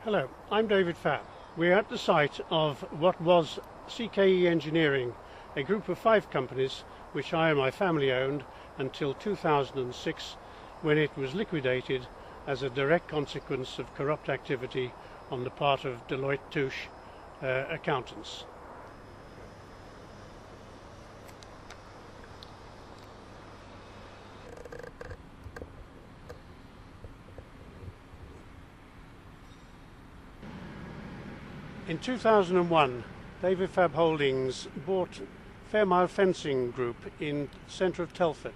Hello, I'm David Fabb. We're at the site of what was CKE Engineering, a group of 5 companies which I and my family owned until 2006, when it was liquidated as a direct consequence of corrupt activity on the part of Deloitte Touche accountants. In 2001, David Fabb Holdings bought Fairmile Fencing Group in centre of Telford,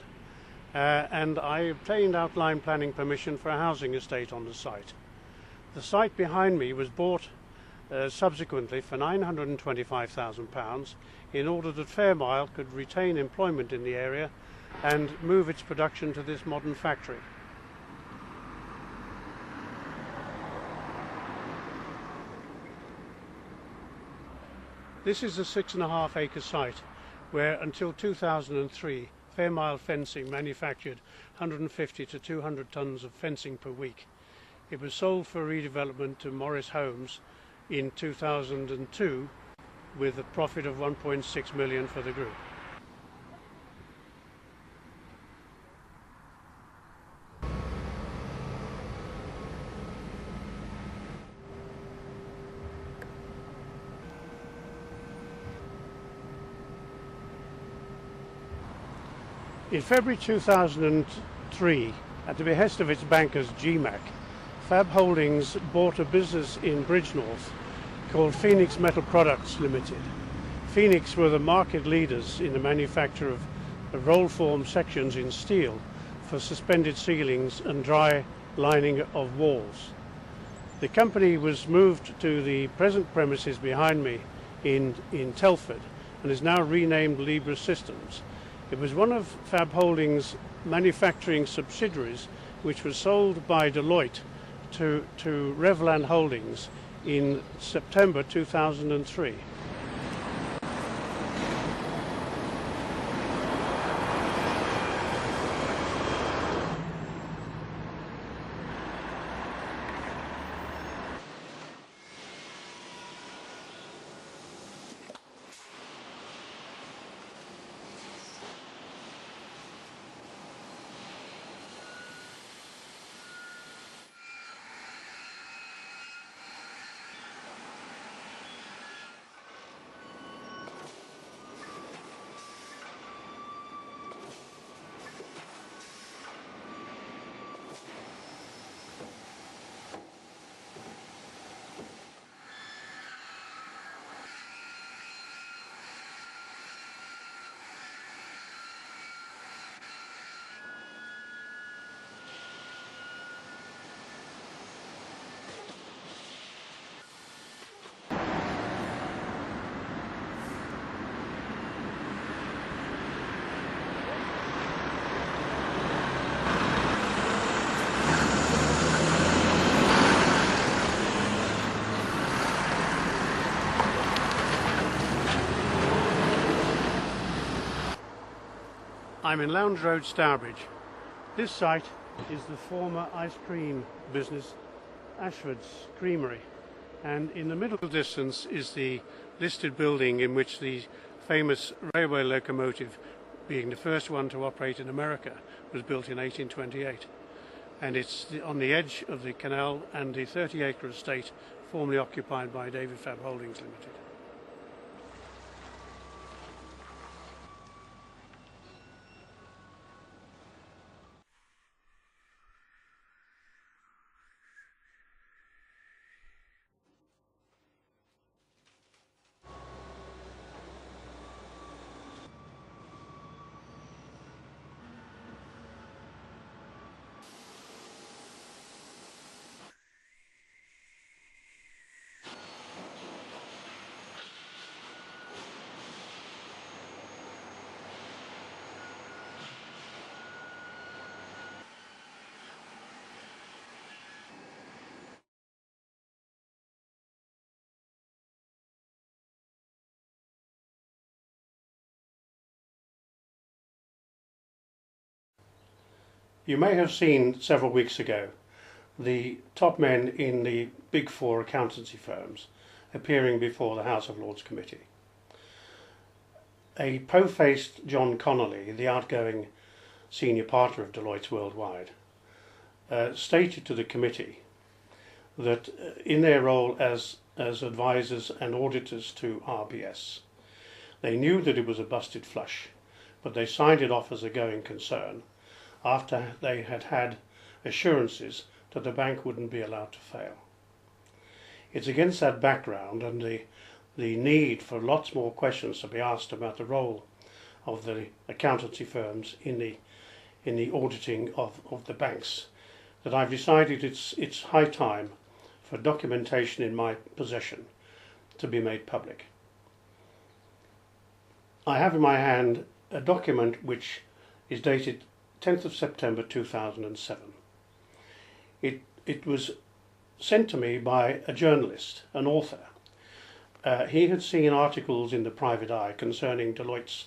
and I obtained outline planning permission for a housing estate on the site. The site behind me was bought subsequently for £925,000 in order that Fairmile could retain employment in the area and move its production to this modern factory. This is a 6.5 acre site where until 2003 Fairmile Fencing manufactured 150 to 200 tons of fencing per week. It was sold for redevelopment to Morris Homes in 2002 with a profit of 1.6 million for the group. In February 2003, at the behest of its bankers GMAC, Fabb Holdings bought a business in Bridgnorth called Phoenix Metal Products Limited. Phoenix were the market leaders in the manufacture of roll-form sections in steel for suspended ceilings and dry lining of walls. The company was moved to the present premises behind me in Telford and is now renamed Libra Systems. It was one of Fabb Holdings' manufacturing subsidiaries which was sold by Deloitte to Revland Holdings in September 2003. I'm in Lounge Road, Stourbridge. This site is the former ice cream business Ashford's Creamery, and in the middle distance is the listed building in which the famous railway locomotive, being the first one to operate in America, was built in 1828. And it's on the edge of the canal and the 30-acre estate formerly occupied by David Fabb Holdings Limited. You may have seen several weeks ago the top men in the big four accountancy firms appearing before the House of Lords Committee. A po-faced John Connolly, the outgoing senior partner of Deloitte Worldwide, stated to the committee that in their role as advisors and auditors to RBS, they knew that it was a busted flush, but they signed it off as a going concern after they had had assurances that the bank wouldn't be allowed to fail. It's against that background and the need for lots more questions to be asked about the role of the accountancy firms in the auditing of the banks that I've decided it's high time for documentation in my possession to be made public. I have in my hand a document which is dated 10th of September 2007. It was sent to me by a journalist, an author. He had seen articles in the Private Eye concerning Deloitte's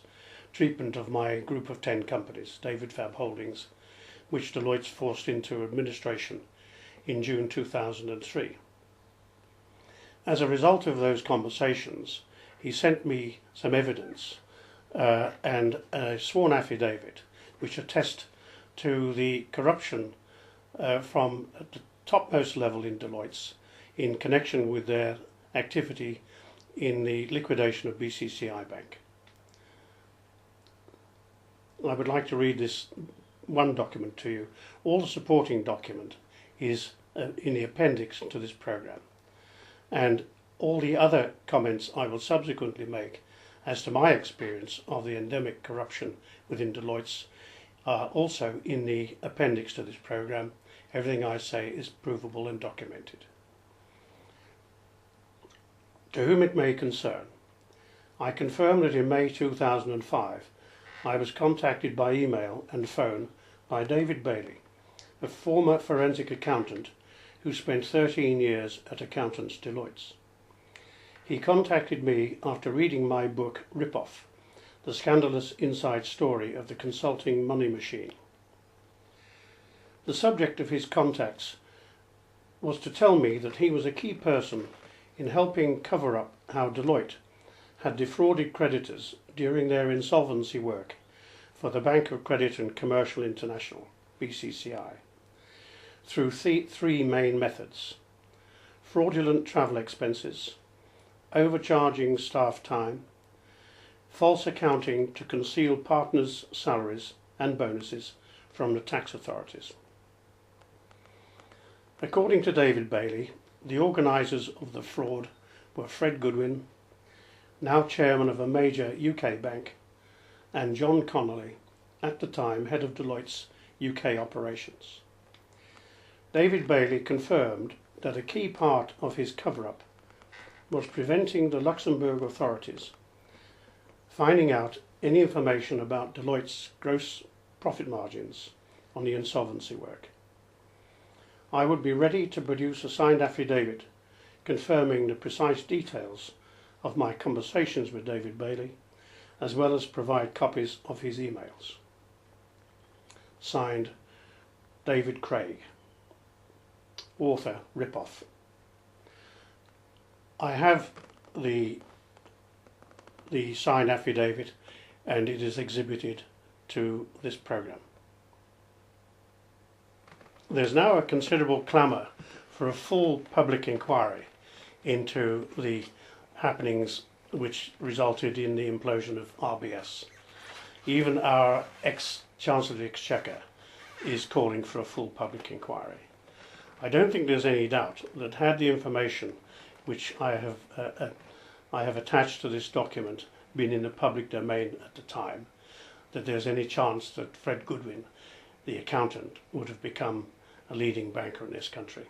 treatment of my group of 10 companies, David Fabb Holdings, which Deloitte forced into administration in June 2003. As a result of those conversations, he sent me some evidence and a sworn affidavit which attest to the corruption from the topmost level in Deloitte in connection with their activity in the liquidation of BCCI Bank. I would like to read this one document to you. All the supporting document is in the appendix to this program, and all the other comments I will subsequently make as to my experience of the endemic corruption within Deloitte are also in the appendix to this program. Everything I say is provable and documented. To whom it may concern, I confirm that in May 2005 I was contacted by email and phone by David Bailey, a former forensic accountant who spent 13 years at Accountants Deloitte. He contacted me after reading my book Rip-Off, the scandalous inside story of the consulting money machine. The subject of his contacts was to tell me that he was a key person in helping cover up how Deloitte had defrauded creditors during their insolvency work for the Bank of Credit and Commercial International, BCCI, through three main methods: fraudulent travel expenses, overcharging staff time, false accounting to conceal partners' salaries and bonuses from the tax authorities. According to David Bailey, the organisers of the fraud were Fred Goodwin, now chairman of a major UK bank, and John Connolly, at the time head of Deloitte's UK operations. David Bailey confirmed that a key part of his cover-up was preventing the Luxembourg authorities finding out any information about Deloitte's gross profit margins on the insolvency work. I would be ready to produce a signed affidavit confirming the precise details of my conversations with David Bailey, as well as provide copies of his emails. Signed, David Craig, author, Rip-Off. I have the signed affidavit, and it is exhibited to this program. There's now a considerable clamour for a full public inquiry into the happenings which resulted in the implosion of RBS. Even our ex-Chancellor of the Exchequer is calling for a full public inquiry. I don't think there's any doubt that had the information which I have attached to this document been in the public domain at the time, that there's any chance that Fred Goodwin, the accountant, would have become a leading banker in this country.